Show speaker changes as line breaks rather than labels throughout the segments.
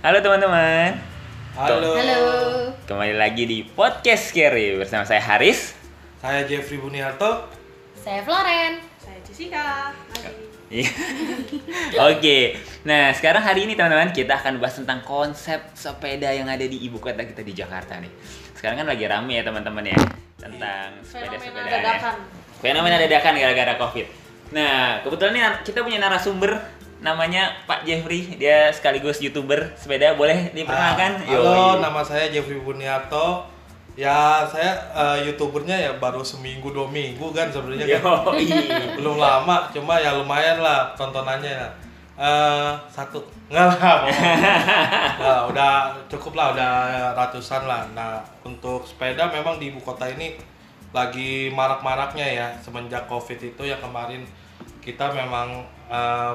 Halo teman-teman.
Halo.
Halo.
Kembali lagi di Podcast Scary bersama saya Haris.
Saya Jeffrey Buniarto.
Saya Floren.
Saya Jessica.
Iya. Oke. Nah, sekarang hari ini teman-teman kita akan bahas tentang konsep sepeda yang ada di ibu kota kita di Jakarta nih. Sekarang kan lagi rame ya teman-teman ya tentang sepeda-sepeda. Fenomena dadakan gara-gara Covid. Nah, kebetulan nih kita punya narasumber namanya Pak Jeffrey, dia sekaligus YouTuber sepeda, boleh diperkenalkan?
Halo, nama saya Jeffrey Buniarto. Ya, saya YouTubernya ya baru seminggu 2 minggu kan sebenarnya kan. Belum lama, cuma ya lumayan lah tontonannya. Satu. Enggak lah. Nah, udah cukup lah, udah ratusan lah. Nah, untuk sepeda memang di ibu kota ini lagi marak-maraknya ya semenjak Covid itu ya kemarin kita memang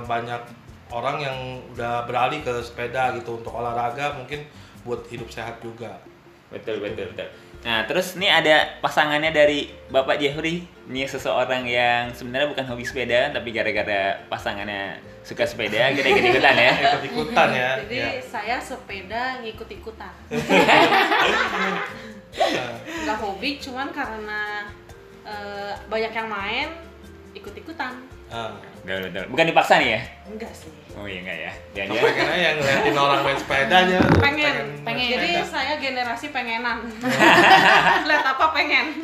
banyak orang yang udah beralih ke sepeda gitu untuk olahraga, mungkin buat hidup sehat juga.
Betul. Nah, terus nih ada pasangannya dari Bapak Jeffrey. Ini seseorang yang sebenarnya bukan hobi sepeda, tapi gara-gara pasangannya suka sepeda, kita ikut-ikutan ya.
Ikut-ikutan ya.
Jadi
ya.
saya sepeda ngikut-ikutan. Nggak hobi, cuman karena banyak yang main, ikut-ikutan.
Betul. Bukan dipaksa nih ya?
Enggak sih.
Oh iya enggak ya.
Pengen aja yang ngeliatin orang main sepeda aja.
Pengen.
main
Jadi
sepeda.
saya generasi pengenan. Lihat apa pengen.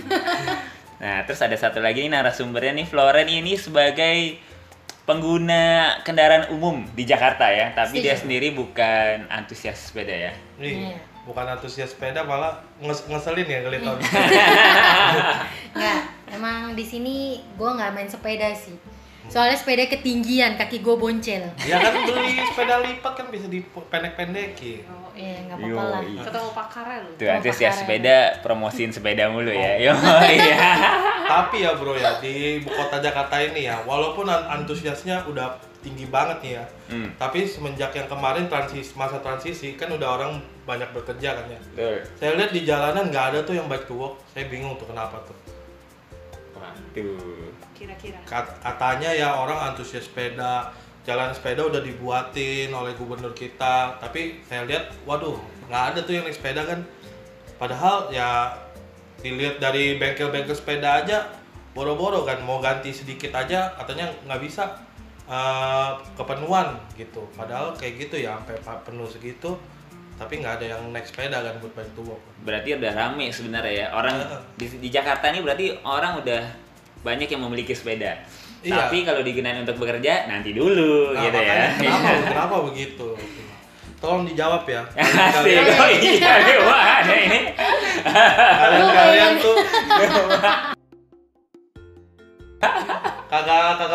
Nah, terus ada satu lagi nih narasumbernya nih, Floren ini sebagai pengguna kendaraan umum di Jakarta ya, tapi dia sendiri bukan antusias sepeda ya.
Nih, bukan antusias sepeda, malah ngeselin ya ngeliat orang.
Nggak, emang di sini gue nggak main sepeda sih. Soalnya sepeda ketinggian, kaki gue boncel.
Ya kan beli sepeda lipat kan bisa dipendek-pendekin.
Oh,
Iya, nggak apa-apa lah.
Yoi.
ketemu pakarnya lu.
Tuh antusias sepeda promosiin sepeda mulu ya. Yo, iya.
Tapi ya bro ya, di ibu kota Jakarta ini ya, walaupun antusiasnya udah tinggi banget nih ya, tapi semenjak yang kemarin masa transisi kan udah orang banyak bekerja kan ya.
Betul.
Saya lihat di jalanan nggak ada tuh yang bike to work, saya bingung tuh kenapa tuh.
Waduh.
Kira-kira.
Katanya ya orang antusias sepeda, jalan sepeda udah dibuatin oleh gubernur kita, tapi saya lihat, waduh, nggak ada tuh yang naik sepeda kan. Padahal ya dilihat dari bengkel-bengkel sepeda aja boro-boro kan, mau ganti sedikit aja katanya nggak bisa kepenuhan gitu. Padahal kayak gitu ya sampai penuh segitu, tapi nggak ada yang naik sepeda kan buat bike to work.
Berarti udah rame sebenarnya ya. Orang di Jakarta ini berarti orang udah banyak yang memiliki sepeda.
Iya.
Tapi kalau digunakan untuk bekerja nanti dulu
Nah,
gitu ya.
makanya kenapa begitu? Tolong dijawab ya.
Asik. Oh iya, wah ada ini.
Kalian tuh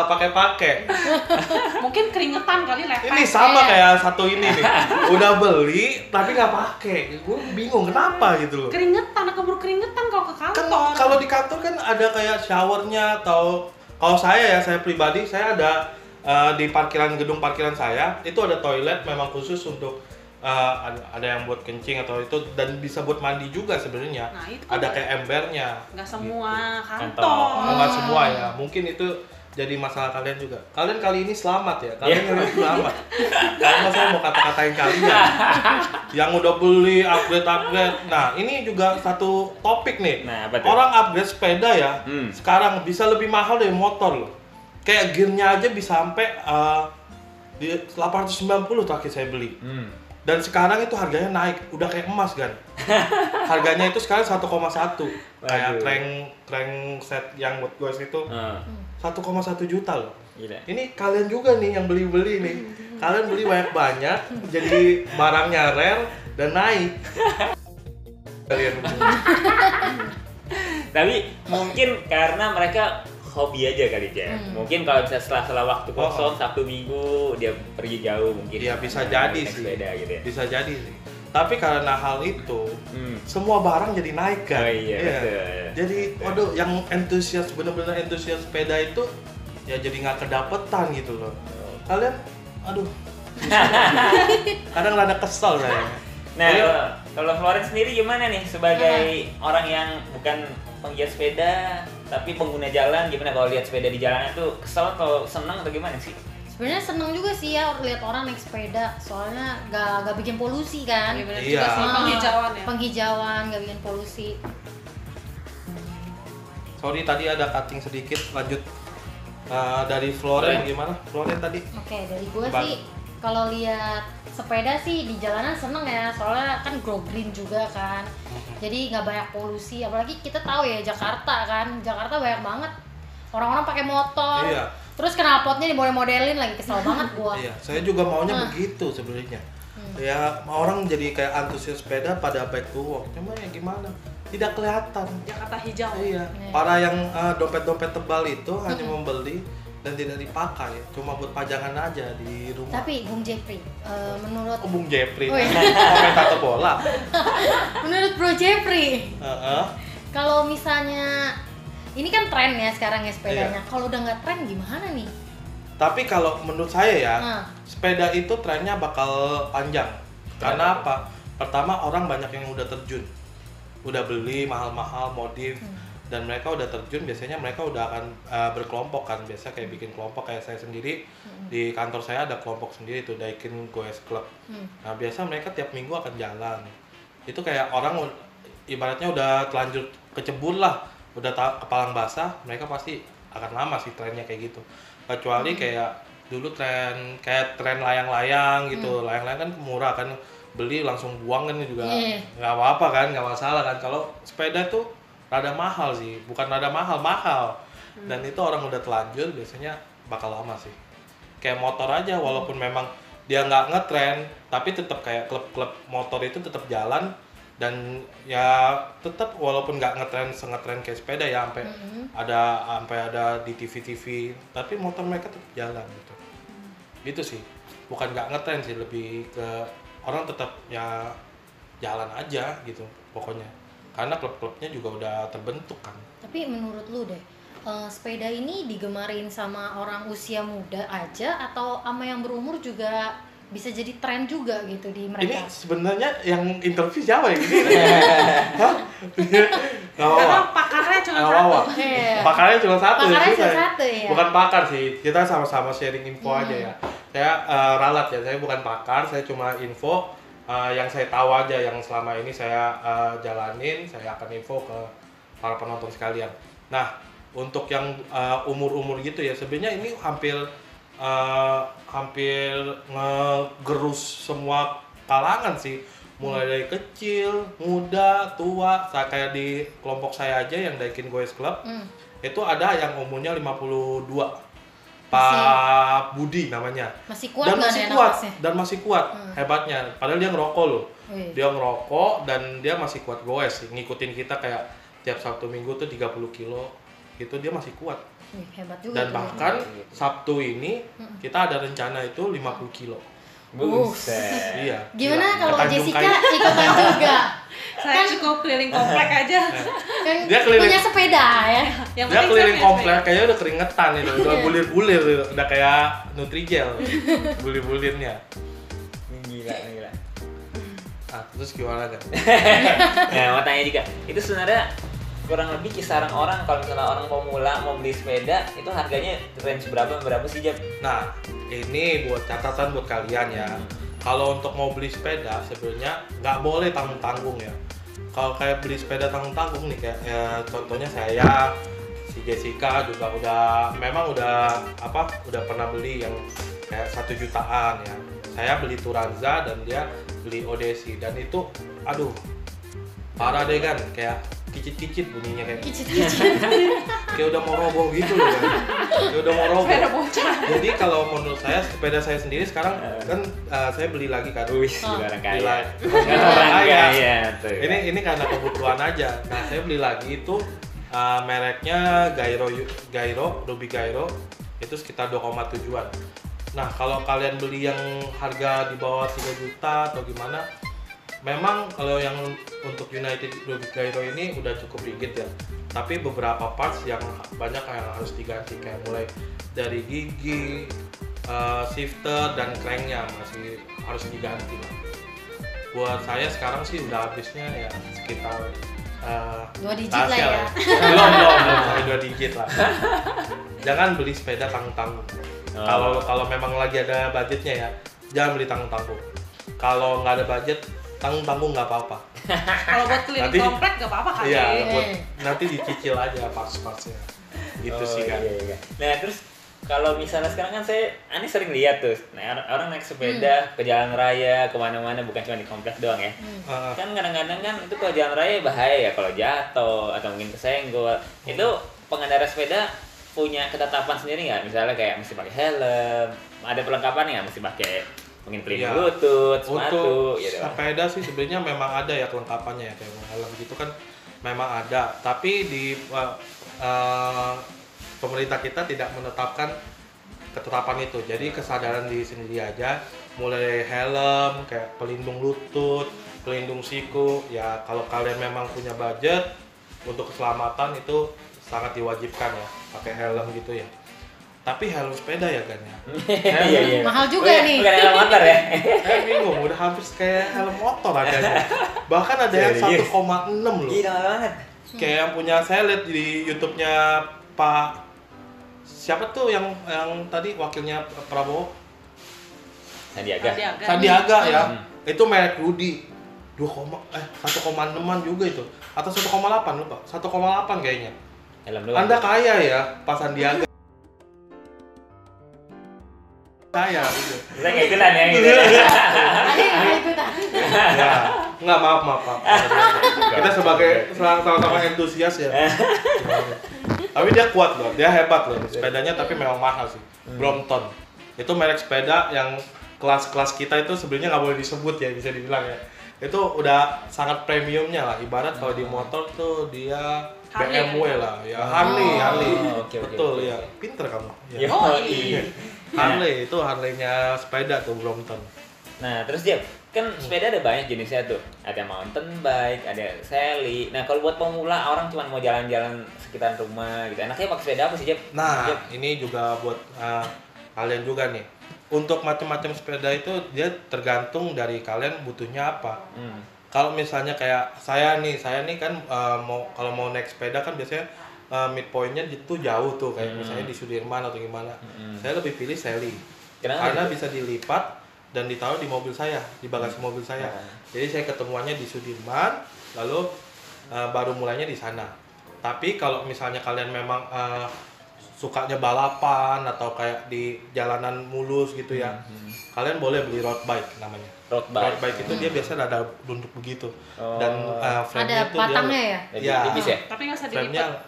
kagak pakai.
Mungkin keringetan kali lepek.
Ini sama kayak satu ini nih. Udah beli tapi nggak pakai. Gue bingung kenapa gitu loh.
Keringetan, keburu keringetan kalau ke
Kan
kantor.
kalau di kantor kan ada kayak showernya, atau kalau saya pribadi saya ada di gedung parkiran saya itu ada toilet memang khusus untuk ada yang buat kencing atau itu, dan bisa buat mandi juga sebenarnya.
Nah, itu
Ada
kan
kayak embernya.
nggak semua
Kantor.
kantor.
Nggak semua ya, mungkin itu jadi masalah kalian juga. Kalian kali ini selamat ya, kalian yang selamat. Karena saya mau kata-katain kalian yang udah beli upgrade. Nah, ini juga satu topik nih.
Nah, apa tuh?
Orang upgrade sepeda ya, sekarang bisa lebih mahal dari motor loh. Kayak gearnya aja bisa sampai di 890 terakhir saya beli. Dan sekarang itu harganya naik, udah kayak emas kan. Harganya itu sekarang 1,1. Kayak crank set yang buat gue itu 1,1 juta loh.
Gila.
Ini kalian juga nih yang beli-beli nih. Kalian beli banyak-banyak, jadi barangnya rare dan naik. Kalian
Tapi mungkin karena mereka hobi aja kali ya. Mungkin kalau bisa setelah waktu kosong Sabtu Minggu dia pergi jauh mungkin.
Iya bisa jadi
naik
sih.
sepeda gitu ya.
Bisa jadi sih. Tapi karena hal itu, semua barang jadi naik kan.
Oh iya, betul.
Jadi, waduh, yang bener-bener antusias sepeda itu ya jadi nggak kedapetan gitu loh. Kalian, aduh, kadang rada kesel saya.
Nah, kalau Floren sendiri gimana nih sebagai orang yang bukan penggiat sepeda tapi pengguna jalan, gimana kalau lihat sepeda di jalanan tuh kesel atau senang atau gimana sih?
sebenarnya seneng juga sih ya lihat orang naik sepeda, soalnya gak bikin polusi kan.
Iya, bener
Iya.
juga sih, penghijauan ya.
Penghijauan gak bikin polusi.
Sorry tadi ada cutting sedikit, lanjut. Dari Floren gimana? Floren tadi?
Oke, dari gue
Bang.
sih kalau lihat sepeda sih di jalanan seneng ya, soalnya kan go green juga kan. Jadi nggak banyak polusi, apalagi kita tahu ya Jakarta kan, Jakarta banyak banget orang-orang pakai motor.
Iya.
Terus knalpotnya dimodel-modelin lagi, kesel banget gua.
Iya, saya juga maunya begitu sebenarnya. Ya orang jadi kayak antusias sepeda pada back to work, cuma ya gimana? Tidak kelihatan.
Jakarta hijau.
Iya. Para yang dompet-dompet tebal itu hanya membeli dan tidak dipakai, cuma buat pajangan aja di rumah.
Tapi Bung Jeffrey, menurut
Oh, Bung Jeffrey,
Oh, iya.
komentator bola.
menurut Bro Jeffrey,
Heeh.
kalau misalnya ini kan tren ya sekarang ya sepedanya.
Iya.
Kalau udah nggak tren gimana nih?
Tapi kalau menurut saya ya,
Nah.
sepeda itu trennya bakal panjang. Karena apa? Pertama orang banyak yang udah terjun, udah beli mahal-mahal modif, dan mereka udah terjun. Biasanya mereka udah akan berkelompok kan. Biasa kayak bikin kelompok, kayak saya sendiri di kantor saya ada kelompok sendiri tuh, Daikin Goes Club. Nah biasa mereka tiap minggu akan jalan. Itu kayak orang ibaratnya udah telanjur kecebur lah, udah kepalang basah, mereka pasti akan lama sih trennya kayak gitu. Kecuali kayak dulu tren layang-layang gitu. Layang-layang kan murah kan, beli langsung buang kan juga nggak apa-apa kan, nggak masalah kan. Kalau sepeda tuh rada mahal sih, bukan rada mahal. Dan itu orang udah telanjur biasanya bakal lama sih. Kayak motor aja, walaupun memang dia nggak ngetren, tapi tetap kayak klub-klub motor itu tetap jalan. Dan ya tetap walaupun nggak ngetren kayak sepeda ya, sampai ada di TV, tapi motor mereka tetap jalan gitu. Gitu sih, bukan nggak ngetren sih, lebih ke orang tetap ya jalan aja gitu pokoknya. Karena klub-klubnya juga udah terbentuk kan.
Tapi menurut lu deh, sepeda ini digemarin sama orang usia muda aja atau sama yang berumur juga bisa jadi tren juga gitu di
Ini
mereka?
sebenarnya yang interview siapa ya ini? Hah?
Karena pakarnya cuma satu.
Iya.
Pakarnya cuma satu.
Pakarnya
jadi
cuma
saya-
satu, ya?
Bukan pakar sih, kita sama-sama sharing info aja ya. Saya ralat ya, saya bukan pakar, saya cuma info yang saya tahu aja, yang selama ini saya jalanin, saya akan info ke para penonton sekalian. Nah, untuk yang umur-umur gitu ya, sebenarnya ini hampir ngegerus semua kalangan sih, mulai dari kecil, muda, tua. Kayak di kelompok saya aja yang Daikin Goes Club, itu ada yang umurnya 52, Pak Budi namanya.
Masih kuat
Dan
nggak
masih
nih
kuat,
nafasnya?
dan masih kuat, hebatnya. Padahal dia ngerokok loh.
Wih.
Dia ngerokok dan dia masih kuat goes, ngikutin kita kayak tiap Sabtu Minggu tuh 30 kilo. Itu dia masih kuat.
Wih, hebat juga
Dan
tuh.
bahkan Sabtu ini kita ada rencana itu 50 kilo.
Buset.
Iya.
Gimana
gila.
kalau
Ke Tanjung
Jessica
Kayu.
ikutan juga?
Saya cukup keliling komplek aja.
Kan
Dia keliling-
punya sepeda ya.
Yang
Dia
penting
keliling
saya
komplek kayaknya udah keringetan itu, udah bulir-bulir gitu. Udah kayak Nutrijel bulir-bulirnya.
Gila.
Ah, terus gimana kan?
Nah, mau tanya juga, itu sebenarnya kurang lebih kisaran orang kalau misalnya orang pemula mau beli sepeda itu harganya range berapa sih, Jap?
Nah, ini buat catatan buat kalian ya. Kalau untuk mau beli sepeda sebenarnya nggak boleh tanggung-tanggung ya. Kalau kayak beli sepeda tanggung-tanggung nih kayak ya, contohnya saya, si Jessica juga udah pernah beli yang kayak 1 jutaan ya. Saya beli Turanza dan dia beli Odyssey, dan itu aduh parah deh kan, kayak kicit-kicit bunyinya, kayak kayak udah mau roboh gitu loh kan. Kayak udah mau roboh.
Sepeda bocah.
Jadi kalau menurut saya sepeda saya sendiri sekarang kan saya beli lagi kan.
Wih, gila orang
Beli
kaya.
lagi.
Orang
Kaya.
kaya tuh.
Ini karena kebutuhan aja. Nah, saya beli lagi itu mereknya Ruby Gairo, itu sekitar 2,7-an. Nah, kalau kalian beli yang harga di bawah 3 juta atau gimana, memang kalau yang untuk United Ruby Gairo ini udah cukup rigid ya. Tapi beberapa parts yang banyak yang harus diganti, kayak mulai dari gigi, shifter dan cranknya masih harus diganti lah. Buat saya sekarang sih udah habisnya ya sekitar
2 digit lah ya.
belum sampai 2 digit lah. Jangan beli sepeda tanggung-tanggung. Kalau memang lagi ada budgetnya ya, jangan beli tanggung-tanggung. Kalau nggak ada budget, tanggung-tanggung nggak apa-apa.
Kalau buat keliling
Nanti-
komplek nggak apa-apa kali.
Iya, buat nanti dicicil aja pas-pasnya. Gitu sih kan.
Iya. Nah terus kalau misalnya sekarang kan Ani sering lihat tuh, nah, orang naik sepeda ke jalan raya kemana-mana, bukan cuma di komplek doang ya. Kan kadang-kadang kan itu kalau jalan raya bahaya ya kalau jatuh atau mungkin kesenggol. Itu pengendara sepeda punya ketetapan sendiri nggak? Misalnya kayak mesti pakai helm, ada perlengkapan nggak? Mesti pakai mungkin pelindung
Iya.
lutut, sepatu,
Untuk
gitu.
sepeda sih sebenarnya memang ada ya kelengkapannya ya, kayak helm gitu kan memang ada. Tapi di pemerintah kita tidak menetapkan ketetapan itu. Jadi kesadaran diri sendiri aja, mulai helm, kayak pelindung lutut, pelindung siku. Ya kalau kalian memang punya budget untuk keselamatan itu sangat diwajibkan ya, pakai helm gitu ya. Tapi helm sepeda ya kan ya.
Iya.
Mahal juga nih.
Bukan helm motor ya.
Bingung, udah hampir kayak helm motor adanya. Bahkan ada yang
Serius?
1,6 loh.
Gila banget.
Kayak yang punya, saya lihat di YouTube-nya Pak siapa tuh yang tadi wakilnya Prabowo?
Sandiaga.
Sandiaga ya. Itu merek Rudy. 1,6-an juga itu. Atau 1,8 lupa. 1,8 kayaknya.
Helm doang.
Anda kaya ya, Pak Sandiaga. Kaya gitu.
Saya nggak ikutan ya gitu.
Ada yang nggak ikutan.
Ya, nggak maaf. Kita sebagai sama-sama entusias ya. Tapi dia kuat loh, dia hebat loh sepedanya, tapi memang mahal sih. Brompton. Itu merek sepeda yang kelas-kelas kita itu sebenarnya nggak boleh disebut ya, bisa dibilang ya. Itu udah sangat premiumnya lah. Ibarat kalau di motor tuh dia
Harley.
BMW lah, ya Harley.
Oke,
Betul
oke.
ya. Pinter kamu.
Yo,
Ya.
iya.
Harley itu Harley-nya sepeda tuh Brompton.
Nah, terus Jeb, kan sepeda ada banyak jenisnya tuh. Ada mountain bike, ada sally. Nah, kalau buat pemula orang cuma mau jalan-jalan sekitar rumah gitu. Enaknya pakai sepeda apa sih, Jeb?
Nah,
Jeb.
ini juga buat kalian juga nih. Untuk macam-macam sepeda itu dia tergantung dari kalian butuhnya apa. Kalau misalnya kayak saya nih kan kalau mau naik sepeda kan biasanya midpointnya itu jauh tuh, kayak misalnya di Sudirman atau gimana. Saya lebih pilih Sally.
Kenapa
Karena
gitu?
bisa dilipat dan ditaruh di mobil saya, di bagasi mobil saya. Jadi saya ketemuannya di Sudirman, lalu baru mulainya di sana. Tapi kalau misalnya kalian memang sukanya balapan atau kayak di jalanan mulus gitu ya, kalian boleh beli road bike namanya.
Road
Road
bike.
bike itu dia biasanya ada bentuk begitu,
Oh.
dan frame-nya
Ada
itu
batangnya
dia,
ya?
Ya.
Tipis ya?
Tapi nggak usah
frame-nya
dilipat.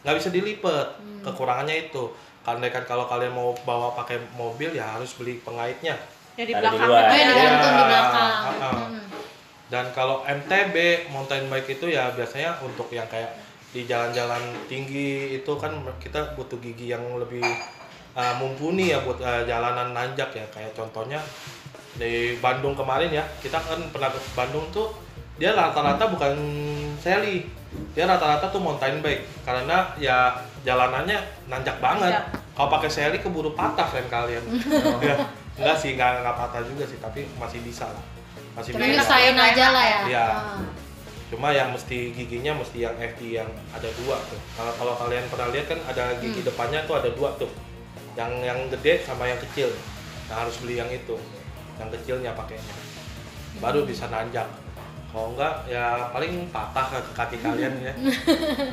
nggak bisa dilipat. Kekurangannya itu. Karena kan kalau kalian mau bawa pakai mobil ya harus beli pengaitnya.
Ya di
Taruh di
belakang
luar.
Oh, yang
aja.
digantung di
Ya,
belakang.
uh-uh. Dan kalau MTB, mountain bike itu ya biasanya untuk yang kayak di jalan-jalan tinggi itu kan kita butuh gigi yang lebih mumpuni ya buat jalanan nanjak ya. Kayak contohnya di Bandung kemarin ya, kita kan pernah ke Bandung tuh, dia rata-rata bukan Sally, dia rata-rata tuh mountain bike karena ya jalanannya nanjak banget.
Nanjak.
Kalau pakai Sally keburu patah frame kalian. Ya, enggak sih, enggak patah juga sih, tapi masih bisa lah. Masih
Cuma
bisa.
nyusahin aja lah ya.
Iya.
Ah.
Cuma yang mesti giginya mesti yang FD yang ada dua tuh. Kalau kalian pernah lihat kan ada gigi depannya tuh ada dua tuh. Yang gede sama yang kecil. Nah, harus beli yang itu. Yang kecilnya pakainya. Baru bisa nanjak. Kalau enggak ya paling patah ke kaki kalian ya.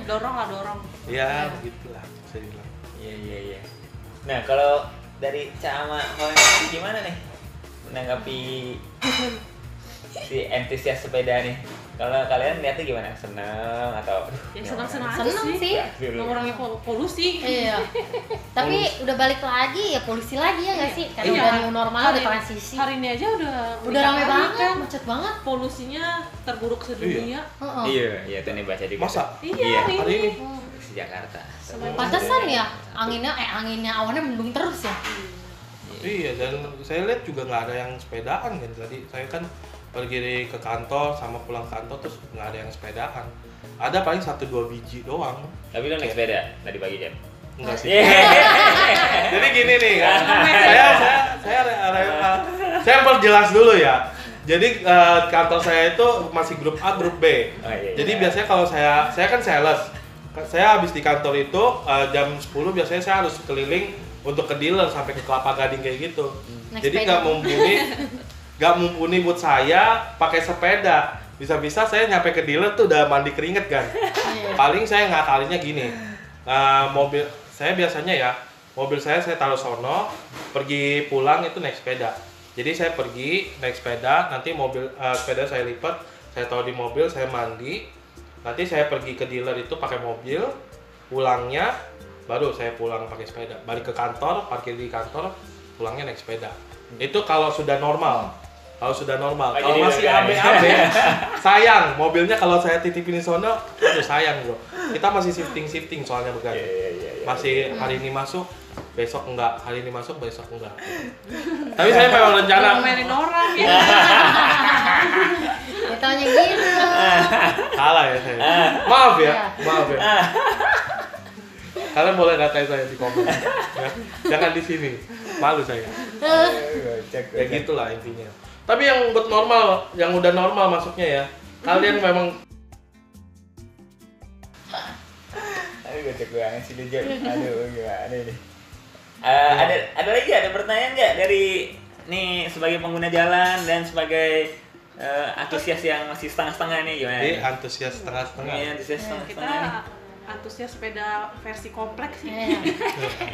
Dorong lah, dorong.
Ya, begitulah bisa dibilang.
Iya. Nah, kalau dari Cama gimana nih menanggapi si entusias sepeda nih? Kalau kalian lihatnya gimana? Seneng atau
Ya senang-senang aja
Seneng sih.
Mengurangi polusi.
Iya. Tapi udah balik lagi ya polusi lagi ya nggak sih? Karena
Iya.
udah new normal, udah
Hari-
transisi.
Hari ini aja udah
Rame
lagi
banget,
kan.
macet banget.
Polusinya terburuk sedunia.
Heeh.
Iya, tuh nih baca di
Masa?
Iya,
Hari ini?
di Jakarta.
Pantesan ya anginnya awannya mendung terus ya.
Iya, dan saya lihat juga nggak ada yang sepedaan kan. Tadi saya kan pergi ke kantor sama pulang kantor terus nggak ada yang sepedaan. Ada paling 1-2 biji doang.
Tapi lo naik sepeda tadi pagi Jam.
Enggak sih.
Iya.
Jadi gini nih kan. Saya perjelas dulu ya. Jadi kantor saya itu masih grup A, grup B.
Oh, iya.
Jadi biasanya kalau saya kan sales. Saya habis di kantor itu jam 10 biasanya saya harus keliling untuk ke dealer sampai ke Kelapa Gading kayak gitu.
Naik
Jadi
sepeda.
nggak mumpuni buat saya pakai sepeda. Bisa-bisa saya nyampe ke dealer tuh udah mandi keringet kan.
Iya.
Paling saya ngakalinya gini, mobil saya biasanya ya, mobil saya taruh sono, pergi pulang itu naik sepeda. Jadi saya pergi naik sepeda, nanti mobil sepeda saya lipat, saya taruh di mobil, saya mandi, nanti saya pergi ke dealer itu pakai mobil, pulangnya baru saya pulang pakai sepeda, balik ke kantor, parkir di kantor, pulangnya naik sepeda. Itu kalau sudah normal. Kalau sudah normal,
Oh,
kalau
jadi
masih
udah
AB-AB, sayang mobilnya kalau saya titipin di sono, aduh sayang bro. Kita masih shifting soalnya bukan.
Iya.
Masih hari ini masuk, besok enggak, hari ini masuk, besok enggak. Tapi saya memang rencana
Ngomelin orang ya.
Ditanya gitu.
salah ya saya. Maaf ya. Kalian boleh ngatain saya di komen. Ya. Jangan di sini, malu saya. Ya gitulah intinya. Tapi yang buat normal, yang udah normal masuknya ya, kalian memang
Aduh, gocek banget sih dia. Aduh, gimana ini? Ada lagi ada pertanyaan nggak dari nih sebagai pengguna jalan dan sebagai antusias yang masih setengah-setengah nih gimana?
jadi antusias setengah-setengah.
Iya, antusias
Kita
setengah-setengah nih.
antusias sepeda versi kompleks sih.
Iya.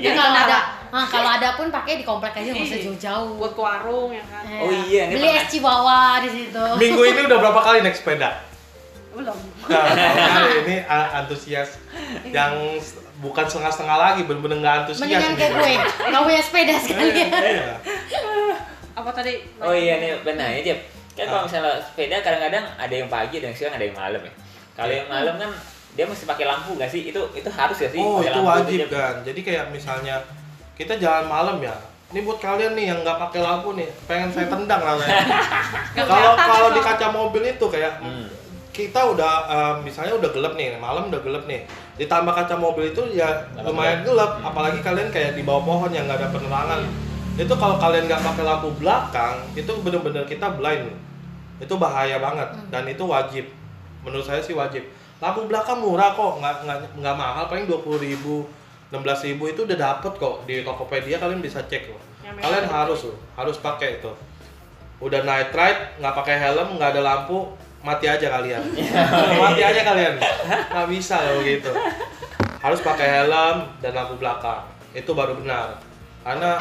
Iya.
Ya, kalau ada pun pakai di komplek aja nggak usah
Iya.
jauh-jauh.
Buat ke warung ya kan.
Iya.
Oh iya, ini
Beli
pernah.
es Chihuahua di situ.
Minggu ini udah berapa kali naik sepeda?
Belum.
Nah, kali ini antusias yang bukan setengah-setengah lagi, bener-bener nggak antusias.
Mendingan kayak
ini.
gue, nggak punya sepeda sekalian.
Iya.
Apa tadi?
Oh iya nih benar ya Jep. Kan kalau misalnya sepeda kadang-kadang ada yang pagi dan siang ada yang malam ya. Kalau yang malam kan dia mesti pakai lampu nggak sih? Itu harus ya sih?
Oh
pakai
itu
lampu
wajib
Jep?
kan. Jadi kayak misalnya kita jalan malam ya. Ini buat kalian nih yang nggak pakai lampu nih, pengen saya tendang namanya. Kalau di kaca mobil itu kayak kita udah misalnya udah gelap nih, malam udah gelap nih. Ditambah kaca mobil itu ya lumayan gelap. Apalagi kalian kayak di bawah pohon yang nggak ada penerangan. Itu kalau kalian nggak pakai lampu belakang, itu bener-bener kita blind. Itu bahaya banget dan itu wajib. Menurut saya sih wajib. Lampu belakang murah kok, nggak mahal, paling 20.000, 16.000 itu udah dapet kok di Tokopedia, kalian bisa cek loh. Kalian harus pakai itu. Udah night ride, nggak pakai helm, nggak ada lampu, mati aja kalian. Mati aja kalian, nggak bisa loh gitu. Harus pakai helm dan lampu belakang, itu baru benar. Karena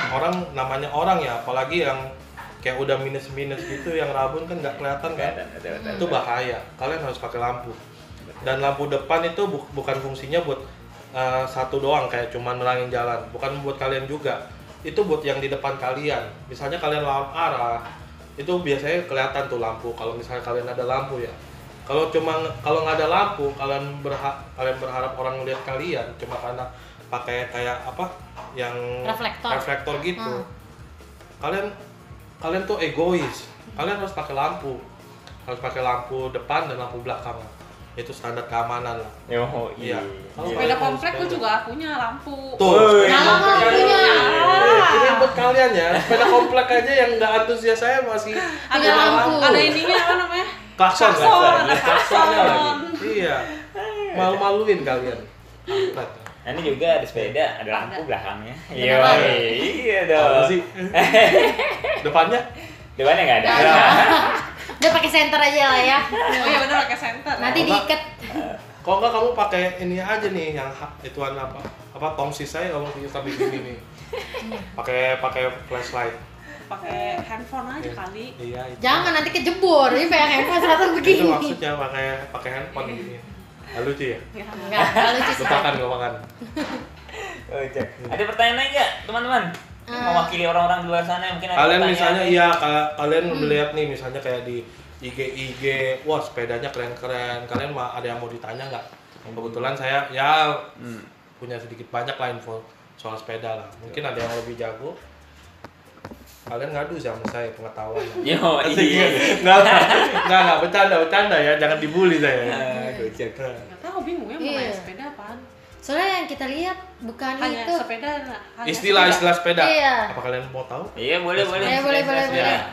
namanya orang ya, apalagi yang kayak udah minus-minus gitu, yang rabun kan nggak kelihatan kan, itu bahaya. Kalian harus pakai lampu. Dan lampu depan itu bukan fungsinya buat satu doang kayak cuman nerangin jalan, bukan buat kalian juga. Itu buat yang di depan kalian. Misalnya kalian lawan arah, itu biasanya kelihatan tuh lampu. Kalau misalnya kalian ada lampu ya. Kalau nggak ada lampu, kalian berharap orang ngeliat kalian cuma karena pakai kayak apa yang reflektor gitu. Kalian tuh egois. Kalian harus pakai lampu. Harus pakai lampu depan dan lampu belakang. Itu standar keamanan lah.
Oh iya.
Kalau
Sepeda
kalian
komplek
sepeda.
gue juga punya lampu.
Tuh, sepeda
Nah,
komplek
punya.
Ini buat kalian ya. Sepeda komplek aja yang nggak antusias saya masih
Ada
Punya lampu.
Ada ininya apa namanya?
klakson. Klaksonnya lagi.
Klakson.
Iya. Malu-maluin kalian. Kampret.
Nah, ini juga ada sepeda, ada lampu belakangnya.
Beneran?
Iya
Apa
dong.
sih? Depannya?
Depannya nggak ada.
Nggak ada. Udah pakai senter aja lah ya.
Oh iya benar pakai senter.
Nanti diikat.
Kalau nggak kamu pakai ini aja nih yang ituan apa tongsis saya kamu bisa di sini nih. Pakai flashlight.
Pakai handphone aja kali.
Iya itu.
Jangan nanti kejebur. Ini kayak handphone satu
Itu
begini.
maksudnya pakai handphone gini. Lucu ya?
Ya.
Enggak lucu sih.
Lupakan.
Oh, Cek. Ada pertanyaan lagi nggak, teman-teman? Mewakili orang-orang di luar sana yang mungkin ada
Kalian
pertanyaan.
misalnya iya kalian melihat nih misalnya kayak di IG, wah sepedanya keren-keren. Kalian ada yang mau ditanya nggak? Kebetulan saya ya punya sedikit banyak lah info soal sepeda lah. Mungkin ada yang lebih jago. Kalian ngadu sama saya pengetahuan.
Yo,
Asik
iya.
ya? Nggak, bercanda ya, jangan dibully saya.
Gocek.
Nggak tahu bingung ya mau
Iya.
naik sepeda apaan.
Soalnya yang kita lihat bukan
Hanya
itu.
sepeda. Hanya
Istilah sepeda.
Iya.
Apa kalian mau tahu?
Iya, boleh.
Iya, boleh.
Ya.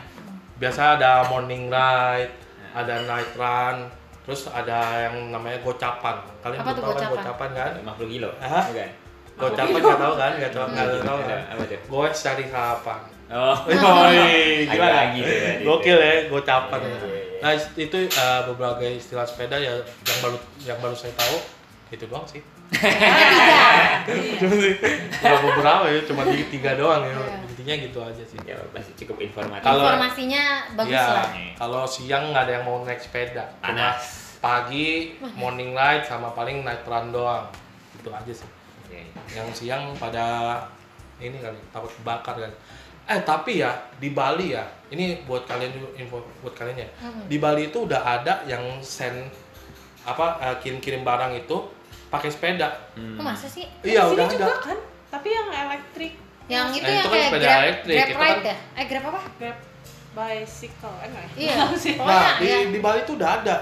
Biasa ada morning ride, ada night run, terus ada yang namanya gocapan. Kalian
Apa
belum
tuh
tahu kan
gocapan?
gocapan kan?
50 kilo.
Hah?
Bukan.
Gocapan nggak tahu kan? Nggak tahu kan?
Apa tuh?
Goes cari harapan.
Oh.
Gila
lagi tuh tadi.
Gokil ya, gocapan.
Iya, iya, iya.
Nah itu beberapa istilah sepeda ya yang baru saya tahu itu doang sih. Cuma beberapa ya, cuma 3 doang ya. Intinya gitu aja sih.
Ya pasti cukup informatif.
Informasinya bagus
ya,
lah.
kalau siang nggak ada yang mau naik sepeda. Cuma
Panas.
pagi morning ride sama paling night run doang. Itu aja sih.
Oke.
Yang siang pada ini kali takut bakar kan. Tapi ya di Bali ya, ini buat kalian juga info buat kalian ya. Di Bali itu udah ada yang send kirim-kirim barang itu pakai sepeda.
Kok masa sih?
Iya,
Di sini
udah
juga
ada.
kan, tapi yang elektrik.
Yang itu
Nah,
yang
itu kan
kayak
sepeda
Grab,
elektrik,
Grab
itu
ride
kan-
ya? Grab apa?
Grab bicycle, enggak ya?
Iya.
Tahu sih.
Pokoknya
Nah,
ya.
di Bali itu udah ada.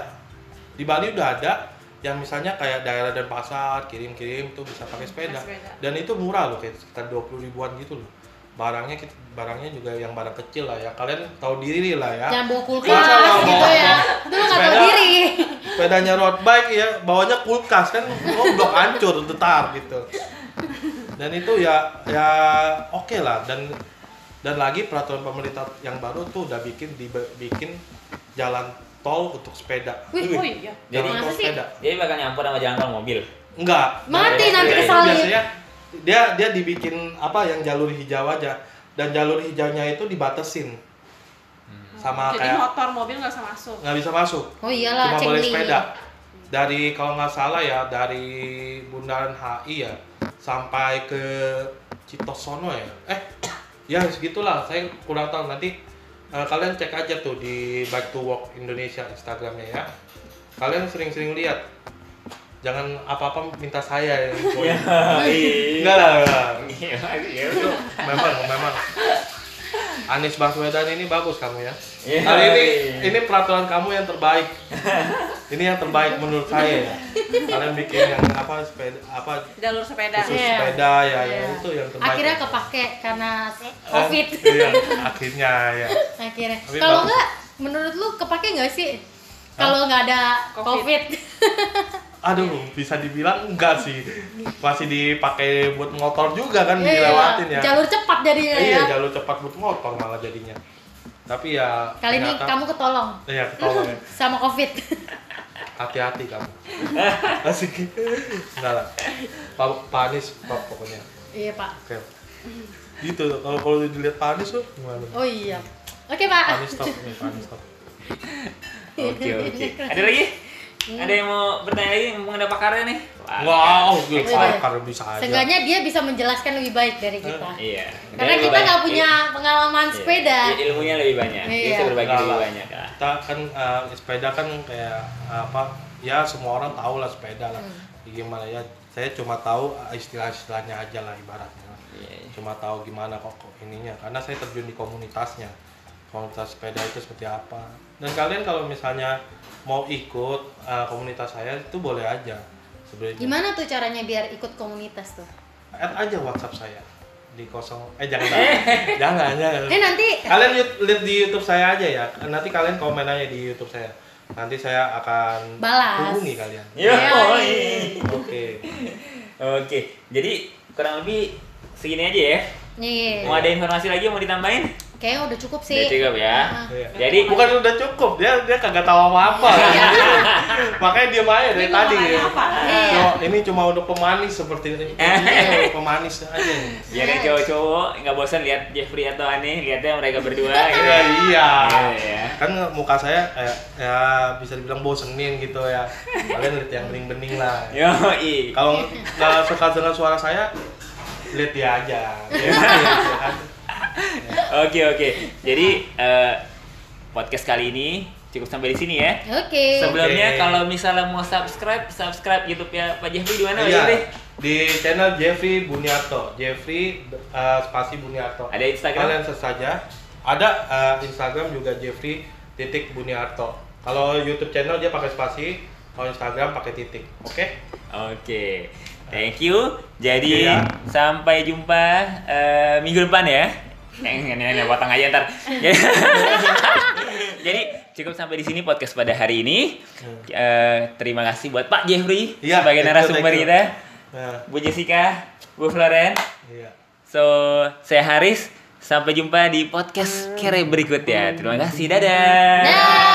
Di Bali udah ada yang misalnya kayak daerah Denpasar kirim-kirim tuh bisa pakai sepeda.
Pakai sepeda.
Dan itu murah loh, kayak sekitar 20 ribuan gitu loh. Barangnya juga yang barang kecil lah ya. Kalian tahu diri lah ya.
Jangan bawa kulkas
Masa lo
gitu
bawa-
ya. Itu lu nggak tahu
sepeda-
diri.
Sepedanya road bike ya, bawanya kulkas kan, blok hancur, detar gitu. Dan itu ya oke lah, dan lagi peraturan pemerintah yang baru tuh udah bikin jalan tol untuk sepeda.
Wih,
Oh iya.
Jadi-
Jalan tol
Masa sih?
sepeda.
Jadi bakal nyampur sama jalan tol mobil.
Enggak.
Mati
Jalan
nanti
sepeda itu
kesalip.
biasanya dia dibikin yang jalur hijau aja, dan jalur hijaunya itu dibatasin sama
Jadi
kayak
motor, mobil nggak bisa masuk.
nggak bisa masuk.
Oh iyalah,
Cuma boleh
cengli.
sepeda. Dari kalau nggak salah ya, dari Bundaran HI ya sampai ke Citosono ya. Ya segitulah. Saya kurang tahu, nanti kalian cek aja tuh di Bike to Work Indonesia Instagramnya ya. Kalian sering-sering lihat. Jangan apa-apa minta saya ya. Enggak lah.
Iya.
Itu memang Anies Baswedan ini bagus kamu ya.
Iya.
Kali ini peraturan kamu yang terbaik. Ini yang terbaik menurut saya ya. Kalian bikin yang sepeda
Jalur sepeda.
khusus
Iya.
sepeda ya,
Iya.
itu yang terbaik.
Akhirnya kepake karena COVID.
Iya, akhirnya ya.
Akhirnya.
Tapi
Kalau
bagus.
enggak, menurut lu kepake nggak sih? Kalau nggak ada
COVID.
COVID.
Aduh, bisa dibilang enggak sih. Masih dipakai buat motor juga kan,
Iya,
dilewatin ya.
jalur cepat jadinya
Iya,
ya.
jalur cepat buat motor malah jadinya. Tapi ya
Kali ini
ternyata-
kamu ketolong
Iya, ketolong ya.
sama COVID.
Hati-hati kamu. Asik. Enggak lah. Pak Anies top pokoknya.
Iya, Pak.
Oke. Gitu kalau dilihat Pak Anies tuh gimana?
Oh iya. Oke, Pak.
Pak Anies top nih, Pak Anies top.
Oke. Ada lagi? Ada yang mau bertanya lagi? Mumpung ada pakarnya nih.
Wow,
Iya.
kalau bisa aja.
Seenggaknya dia bisa menjelaskan lebih baik dari kita.
Iya.
Karena kita nggak punya pengalaman sepeda.
Ilmunya lebih banyak. Dia
Iya.
bisa berbagi
Enggak
lebih
lah.
banyak lah.
Kita kan sepeda kan kayak ya semua orang tahu lah sepeda lah. Gimana ya? Saya cuma tahu istilah-istilahnya aja lah ibaratnya.
Iya.
Cuma tahu gimana kok ininya, karena saya terjun di komunitasnya. Komunitas sepeda itu seperti apa. Dan kalian kalau misalnya mau ikut komunitas saya itu boleh aja sebenarnya.
Gimana tuh caranya biar ikut komunitas tuh?
Add aja WhatsApp saya di jangan jangan.
Nanti
Kalian lihat di YouTube saya aja ya. Nanti kalian komen aja di YouTube saya. Nanti saya akan
Balas.
hubungi kalian.
Iya.
Oke.
Oke. Jadi kurang lebih segini aja ya.
nih,
Mau ada informasi lagi yang mau ditambahin?
kayaknya udah cukup sih.
Udah cukup ya.
Iya.
Jadi
Bukan udah cukup, dia kagak tahu apa-apa. Makanya diam aja dari
Bingung
tadi.
mau
Ya.
nanya apa?
Iya.
Oh, ini cuma untuk pemanis seperti ini. Ini pemanis aja.
biar yang cowok-cowok nggak bosan lihat Jeffrey atau Aneh, lihatnya mereka berdua gitu.
Ya, iya.
Iya.
Kan muka saya ya bisa dibilang bosenin gitu ya. Kalian lihat yang bening-bening lah.
Yoi.
Kalau nggak suka dengan suara saya, lihat dia aja. Dia ya kan?
Oke. Jadi podcast kali ini cukup sampai di sini ya.
Oke.
Sebelumnya
Oke.
kalau misalnya mau subscribe YouTube ya Pak Jeffrey di mana Pak
Iya,
Jeffrey?
di channel Jeffrey Buniarto. Jeffrey spasi Buniarto.
Ada Instagram?
Kalian search saja. Ada Instagram juga Jeffrey Buniarto. Kalau YouTube channel dia pakai spasi, kalau Instagram pakai titik. Oke?
Oke. Thank you. Jadi
Iya.
sampai jumpa minggu depan ya. Ini potong aja ntar. Jadi cukup sampai di sini podcast pada hari ini. Terima kasih buat Pak Jeffrey
Iya,
sebagai
thank you,
narasumber
thank you.
kita.
Nah,
Bu Jessica, Bu Floren.
iya.
So, saya Haris. Sampai jumpa di podcast Kere berikutnya. Terima kasih. Dadah.
Dah.